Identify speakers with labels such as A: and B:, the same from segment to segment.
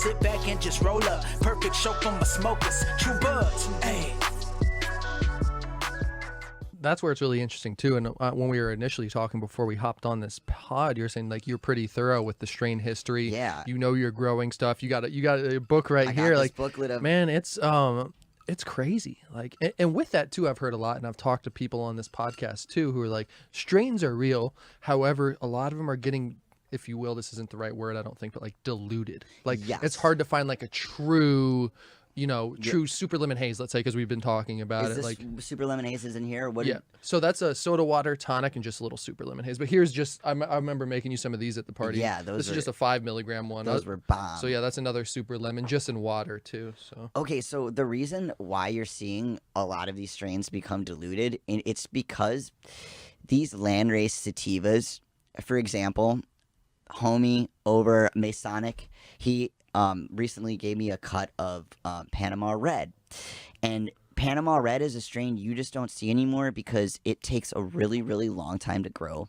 A: sit back and just roll up. Perfect show for my smokers. True buds, ayy.
B: That's where it's really interesting too. And when we were initially talking before we hopped on this pod, you're saying like you're pretty thorough with the strain history.
C: Yeah.
B: You know your growing stuff. You got a book right here.
C: Got this
B: like
C: booklet of...
B: man, it's crazy. Like, and with that too, I've heard a lot, and I've talked to people on this podcast too who are like, strains are real. However, a lot of them are getting, if you will, this isn't the right word, I don't think, but like diluted. Like it's hard to find like a true, true super lemon haze, let's say, because we've been talking about
C: Is
B: it.
C: this
B: Like
C: super lemon haze is in here? What?
B: Yeah. So that's a soda water tonic and just a little super lemon haze. But here's just, I remember making you some of these at the party.
C: Yeah,
B: this is just a 5 milligram one.
C: Those were bomb.
B: So yeah, that's another super lemon, just in water too. So
C: okay, so the reason why you're seeing a lot of these strains become diluted, it's because these landrace sativas, for example, homie over Masonic, he recently gave me a cut of Panama Red. And Panama Red is a strain you just don't see anymore because it takes a really, really long time to grow.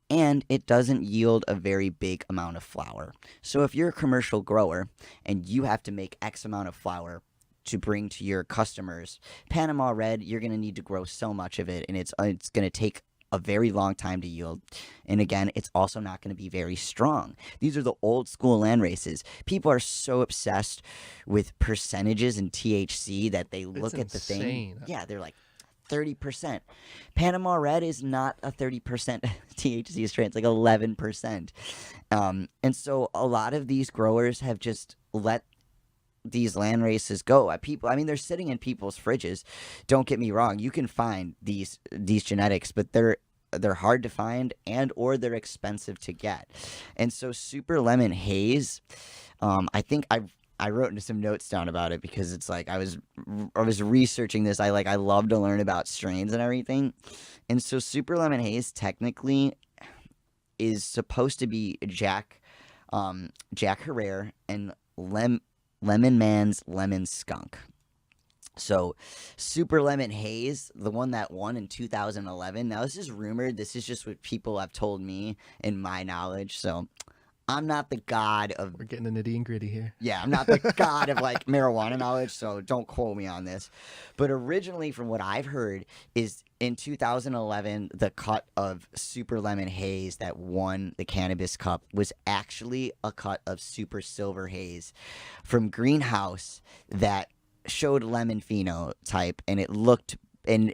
C: And it doesn't yield a very big amount of flower. So if you're a commercial grower and you have to make X amount of flower to bring to your customers, Panama Red, you're going to need to grow so much of it. And it's going to take a very long time to yield. And again, it's also not going to be very strong. These are the old school land races. People are so obsessed with percentages and THC that they look at the thing. Yeah, they're like 30%. Panama Red is not a 30% THC strain. It's like 11%. And so a lot of these growers have just let these land races go. They're sitting in people's fridges. Don't get me wrong. You can find these genetics, but they're hard to find or they're expensive to get. And so Super Lemon Haze, I think I wrote some notes down about it because it's like I was researching this. I love to learn about strains and everything. And so Super Lemon Haze technically is supposed to be Jack Herrera and Lemon Man's Lemon Skunk. So Super Lemon Haze, the one that won in 2011. Now this is rumored. This is just what people have told me in my knowledge. So I'm not the god of...
B: We're getting the nitty and gritty here.
C: Yeah, I'm not the god of like marijuana knowledge, so don't quote me on this. But originally, from what I've heard, is in 2011, the cut of Super Lemon Haze that won the Cannabis Cup was actually a cut of Super Silver Haze from Greenhouse that showed lemon phenotype, and it looked... and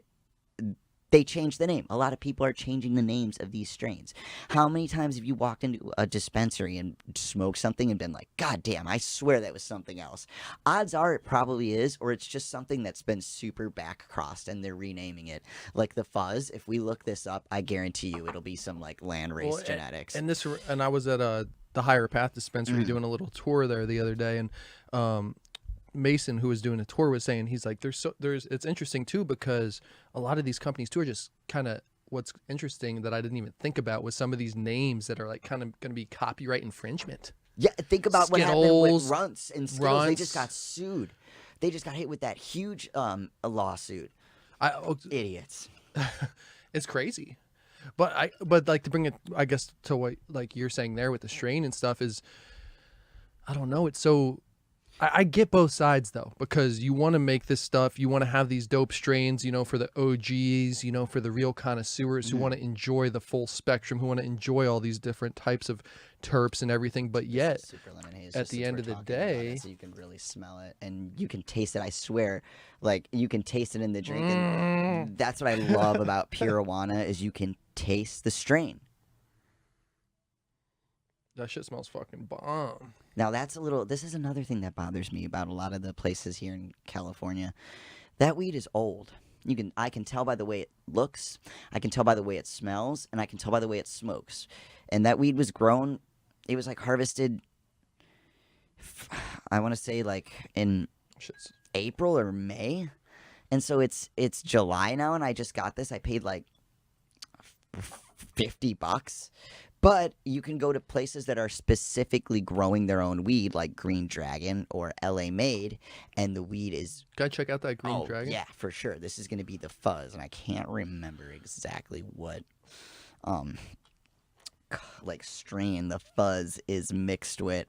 C: they changed the name. A lot of people are changing the names of these strains. How many times have you walked into a dispensary and smoked something and been like, God damn, I swear that was something else? Odds are it probably is, or it's just something that's been super back-crossed and they're renaming it. Like the fuzz, if we look this up, I guarantee you it'll be some like landrace genetics.
B: And I was at the Higher Path dispensary doing a little tour there the other day, and Mason, who was doing a tour, was saying, he's like, it's interesting too, because a lot of these companies too are just kind of, what's interesting that I didn't even think about was some of these names that are like kind of going to be copyright infringement.
C: Yeah, think about
B: Skittles,
C: what happened with Runts and Skittles.
B: Runts.
C: They just got sued. They just got hit with that huge lawsuit. Idiots.
B: It's crazy. But like to bring it, I guess, to what like you're saying there with the strain and stuff is, I don't know, it's so... I get both sides though, because you want to make this stuff, you want to have these dope strains, for the OGs, for the real connoisseurs who want to enjoy the full spectrum, who want to enjoy all these different types of terps and everything. But yet,
C: Super Lemon Haze,
B: at the end of the day,
C: so you can really smell it and you can taste it. I swear, like you can taste it in the drink, and that's what I love about Purijuana is you can taste the strain.
B: That shit smells fucking bomb.
C: Now this is another thing that bothers me about a lot of the places here in California. That weed is old. I can tell by the way it looks, I can tell by the way it smells, and I can tell by the way it smokes. And that weed was grown, it was like harvested, I want to say like in April or May. And so it's July now, and I just got this. I paid like $50. But you can go to places that are specifically growing their own weed, like Green Dragon or LA Made, and the weed is...
B: Gotta check out that Green Dragon.
C: Yeah, for sure. This is going to be the fuzz, and I can't remember exactly what like strain the fuzz is mixed with.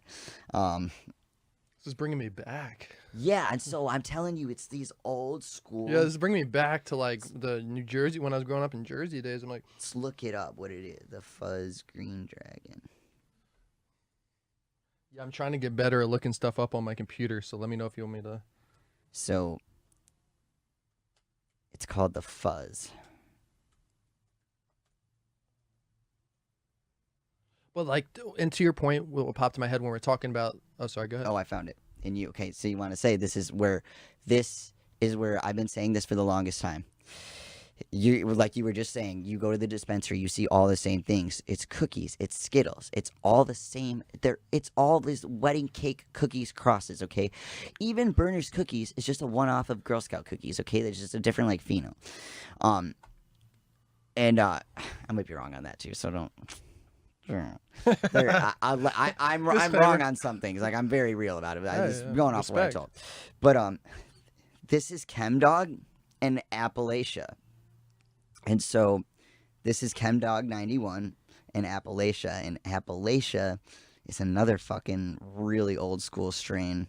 B: This is bringing me back.
C: Yeah, and so I'm telling you, it's these old school.
B: Yeah, this is bringing me back to like the New Jersey when I was growing up in Jersey days. I'm like,
C: Let's look it up. What it is? The Fuzz Green Dragon.
B: yeah, I'm trying to get better at looking stuff up on my computer. So let me know if you want me to.
C: So it's called the Fuzz.
B: But like, and to your point, what popped in my head when we're talking about. Oh, sorry. Go ahead.
C: Oh, I found it. And you, okay, so you want to say this is where I've been saying this for the longest time. You, like you were just saying, you go to the dispensary, you see all the same things. It's cookies, it's Skittles, it's all the same. It's all these wedding cake cookies crosses, okay? Even Burner's Cookies is just a one-off of Girl Scout cookies, okay? There's just a different, like, pheno. And I might be wrong on that, too, so don't... I'm wrong on some things. Like, I'm very real about it. I'm just going off what I told. But this is ChemDog and Appalachia. And so this is ChemDog 91 and Appalachia. And Appalachia is another fucking really old school strain.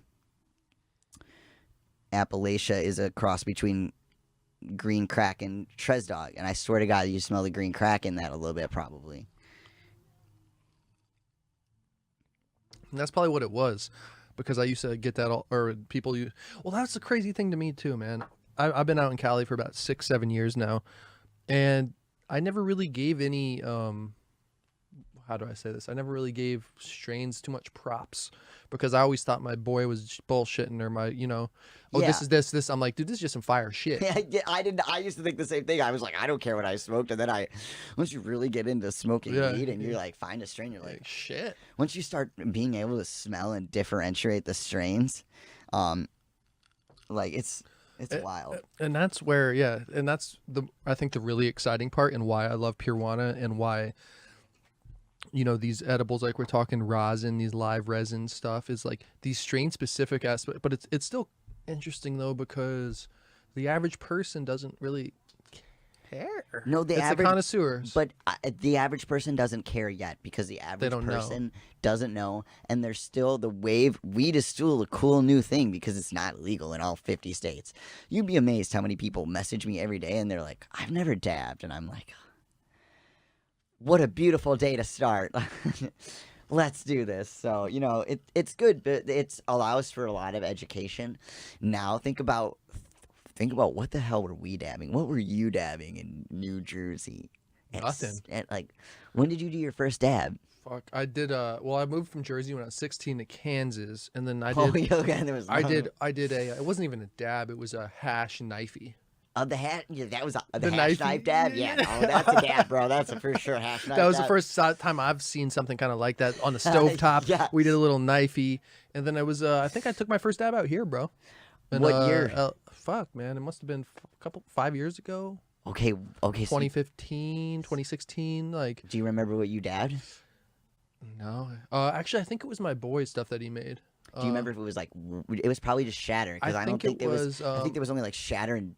C: Appalachia is a cross between green crack and Trez Dog. And I swear to God, you smell the green crack in that a little bit, probably.
B: And that's probably what it was, because I used to get that all, or people use. Well, that's the crazy thing to me too, man. I've been out in Cali for about 6-7 years now, and I never really gave any. How do I say this? I never really gave strains too much props, because I always thought my boy was bullshitting, or my, this is this. I'm like, dude, this is just some fire shit.
C: Yeah, I used to think the same thing. I was like, I don't care what I smoked. And then once you really get into smoking weed and you're like, find a strain, you're like,
B: shit.
C: Once you start being able to smell and differentiate the strains, like it's wild.
B: And that's where, and that's I think the really exciting part, and why I love Purewana, and why, these edibles, like we're talking rosin, these live resin stuff, is like these strain specific aspects. But it's still interesting though, because the average person doesn't really care.
C: No,
B: it's the connoisseurs.
C: But the average person doesn't care yet, because the average person doesn't know. And there's still the wave. Weed is still a cool new thing, because it's not legal in all 50 states. You'd be amazed how many people message me every day and they're like, I've never dabbed. And I'm like, what a beautiful day to start. Let's do this. So, it's good, but it allows for a lot of education. Now think about what the hell were we dabbing? What were you dabbing in New Jersey?
B: Nothing.
C: When did you do your first dab?
B: Fuck, I did. Well, I moved from Jersey when I was 16 to Kansas, and then I
C: did.
B: I did a. It wasn't even a dab. It was a hash knifey.
C: The hat, yeah, that was the hash knife dab. Yeah, no, that's a dab, bro. That's a for sure hash knife.
B: That was
C: dab.
B: the first time I've seen something kind of like that on the stovetop.
C: Yes.
B: We did a little knifey, and then it was. I think I took my first dab out here, bro. And,
C: what year?
B: Fuck, man, it must have been 5 years ago.
C: Okay.
B: 2015, 2016, like.
C: Do you remember what you dabbed?
B: No, actually, I think it was my boy's stuff that he made.
C: Do you remember if it was like? It was probably just shatter, because I don't think there was. I think there was only like shatter and